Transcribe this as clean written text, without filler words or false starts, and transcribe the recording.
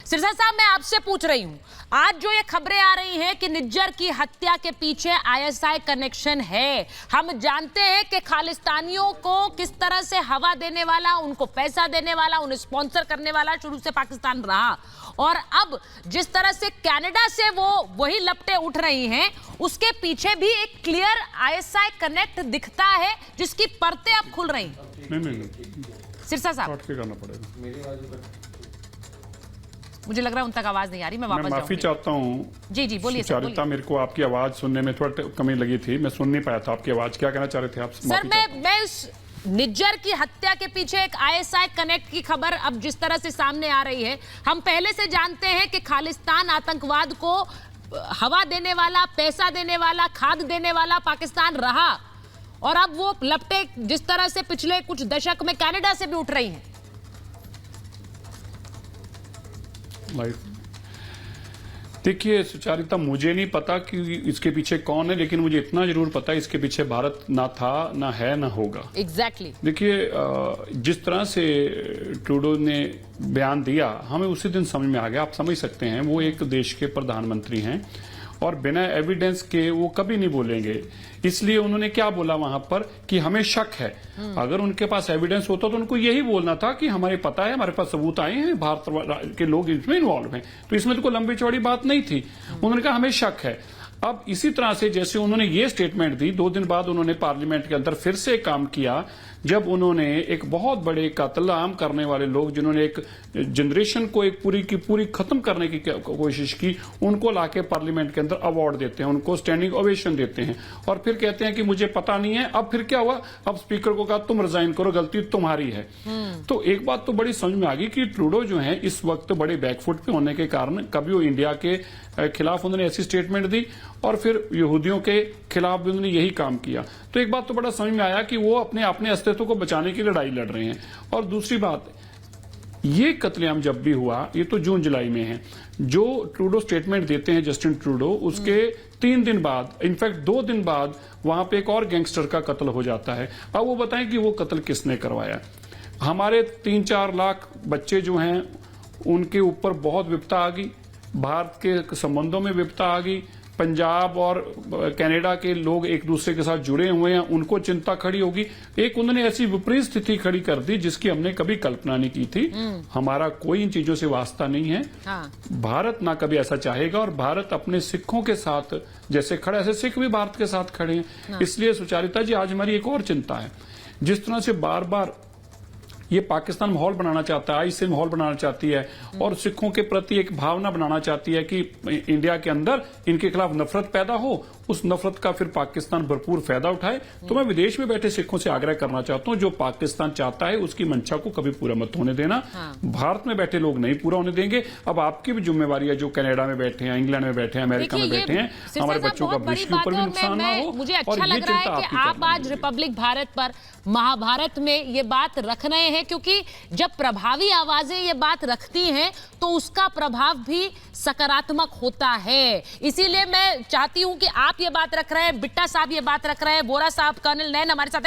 सिरसा साहब, मैं आपसे पूछ रही हूं, आज जो ये खबरें आ रही हैं कि निज्जर की हत्या के पीछे आईएसआई कनेक्शन है। हम जानते हैं कि खालिस्तानियों को किस तरह से हवा देने वाला, उनको पैसा देने वाला, उन्हें स्पॉन्सर करने वाला शुरू से पाकिस्तान रहा, और अब जिस तरह से कनाडा से वो वही लपटें उठ रही हैं, उसके पीछे भी एक क्लियर आईएसआई कनेक्ट दिखता है, जिसकी परतें अब खुल रही हैं। नहीं सिरसा साहब, करना पड़ेगा। मुझे लग रहा है उन तक आवाज नहीं आ रही, मैं वापस माफी चाहता हूँ। जी जी बोलिए सर, सुचारिता, मेरे को आपकी आवाज सुनने में थोड़ा कमी लगी थी, मैं सुन नहीं पाया था आपकी आवाज। क्या कहना चाह रहे थे आप? सर, मैं उस निज्जर की हत्या के पीछे एक आईएसआई कनेक्ट की खबर अब जिस तरह से सामने आ रही है, हम पहले से जानते हैं कि खालिस्तान आतंकवाद को हवा देने वाला, पैसा देने वाला, खाद देने वाला पाकिस्तान रहा, और अब वो लपटे जिस तरह से पिछले कुछ दशक में कनाडा से भी उठ रही हैं। देखिए सुचारिता, मुझे नहीं पता कि इसके पीछे कौन है, लेकिन मुझे इतना जरूर पता है इसके पीछे भारत ना था, ना है, ना होगा। एग्जैक्टली। देखिए, जिस तरह से ट्रूडो ने बयान दिया, हमें उसी दिन समझ में आ गया। आप समझ सकते हैं, वो एक देश के प्रधानमंत्री हैं और बिना एविडेंस के वो कभी नहीं बोलेंगे। इसलिए उन्होंने क्या बोला वहां पर कि हमें शक है। अगर उनके पास एविडेंस होता तो उनको यही बोलना था कि हमारे पता है, हमारे पास सबूत आए हैं, भारत के लोग इसमें इन्वॉल्व हैं। तो इसमें तो कोई लंबी चौड़ी बात नहीं थी। उन्होंने कहा हमें शक है। अब इसी तरह से जैसे उन्होंने ये स्टेटमेंट दी, 2 दिन बाद उन्होंने पार्लियामेंट के अंदर फिर से काम किया, जब उन्होंने एक बहुत बड़े कत्ल आम करने वाले लोग, जिन्होंने एक जनरेशन को एक पूरी की पूरी खत्म करने की कोशिश की, उनको लाके पार्लियामेंट के अंदर अवार्ड देते हैं, उनको स्टैंडिंग ओवेशन देते हैं, और फिर कहते हैं कि मुझे पता नहीं है। अब फिर क्या हुआ? अब स्पीकर को कहा तुम रिजाइन करो, गलती तुम्हारी है। तो एक बात तो बड़ी समझ में आ गई कि ट्रूडो जो है इस वक्त बड़े बैकफुट पे होने के कारण कभी वो इंडिया के खिलाफ उन्होंने ऐसी स्टेटमेंट दी, और फिर यहूदियों के खिलाफ भी उन्होंने यही काम किया। तो एक बात तो बड़ा समझ में आया कि वो अपने अस्तित्व को बचाने की लड़ाई लड़ रहे हैं। और दूसरी बात, ये कत्लेआम जब भी हुआ, ये तो जून जुलाई में है, जो ट्रूडो स्टेटमेंट देते हैं जस्टिन ट्रूडो, उसके 3 दिन बाद, इनफैक्ट 2 दिन बाद, वहां पे एक और गैंगस्टर का कत्ल हो जाता है। अब वो बताएं कि वो कत्ल किसने करवाया। हमारे 3-4 लाख बच्चे जो हैं उनके ऊपर बहुत विपदा आ गई, भारत के संबंधों में विपदा आ गई, पंजाब और कनाडा के लोग एक दूसरे के साथ जुड़े हुए हैं, उनको चिंता खड़ी होगी। एक उन्होंने ऐसी विपरीत स्थिति खड़ी कर दी जिसकी हमने कभी कल्पना नहीं की थी। हमारा कोई इन चीजों से वास्ता नहीं है। हाँ। भारत ना कभी ऐसा चाहेगा, और भारत अपने सिखों के साथ जैसे खड़ा, ऐसे सिख भी भारत के साथ खड़े हैं। हाँ। इसलिए सुचारिता जी, आज हमारी एक और चिंता है, जिस तरह से बार बार ये पाकिस्तान माहौल बनाना चाहता है, आईएसआई माहौल बनाना चाहती है, और सिखों के प्रति एक भावना बनाना चाहती है कि इंडिया के अंदर इनके खिलाफ नफरत पैदा हो, उस नफरत का फिर पाकिस्तान भरपूर फायदा उठाए। तो मैं विदेश में बैठे सिखों से आग्रह करना चाहता हूं, जो पाकिस्तान चाहता है उसकी मंशा को कभी पूरा मत होने देना। हाँ। भारत में बैठे लोग नहीं पूरा होने देंगे। अब आपकी भी जिम्मेवारी है, जो कनाडा में बैठे हैं, इंग्लैंड में बैठे हैं, अमेरिका में बैठे हैं, हमारे बच्चों का भविष्य के ऊपर भी नुकसान ना हो। मुझे अच्छा लग रहा है कि आप आज रिपब्लिक भारत पर, महाभारत में ये बात रख रहे हैं, क्योंकि जब प्रभावी आवाजें ये बात रखती हैं तो उसका प्रभाव भी सकारात्मक होता है। इसीलिए मैं चाहती हूं कि आप ये बात रख रहे हैं, बिट्टा साहब ये बात रख रहे हैं, बोरा साहब, कर्नल नैन हमारे साथ